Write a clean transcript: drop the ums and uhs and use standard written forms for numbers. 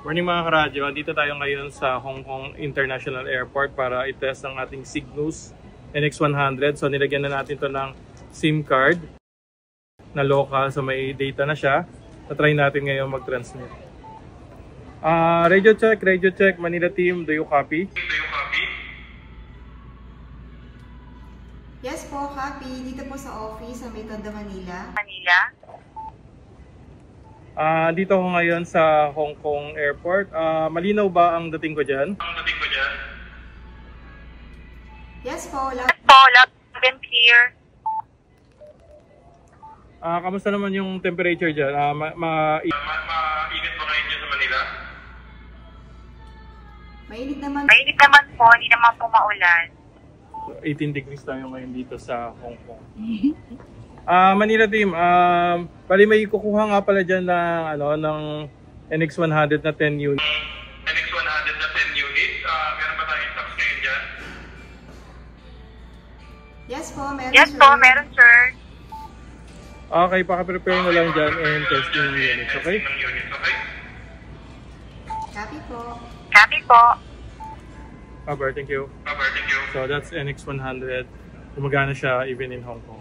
Morning mga karadyo, dito tayo ngayon sa Hong Kong International Airport para i-test ang ating Cygnus NX100. So nilagyan na natin to ng SIM card na local, so may data na siya. Try natin ngayon mag-transmit. Radio check, Manila team, do you copy? Yes po, copy. Dito po sa office sa Metodo, Manila. Dito ako ngayon sa Hong Kong Airport. Malinaw ba ang dating ko dyan? Yes po, loud and clear. Kamusta naman yung temperature dyan? Mainit ba ngayon dyan sa Manila? Mainit naman. Mainit naman po, hindi naman po maulan. 18 degrees tayo ngayon dito sa Hong Kong. Manila team, bali may kukuha nga pala dyan ng NX100 na 10 units. NX100 na 10 units, meron ba tayong stocks ngayon dyan? Yes po, meron Yes sir. po, meron sir. Okay, paka-prepare na lang dyan and testing ng units, okay? Copy po. Copy po. Thank you. Thank you. So that's NX100. Gumagana siya even in Hong Kong.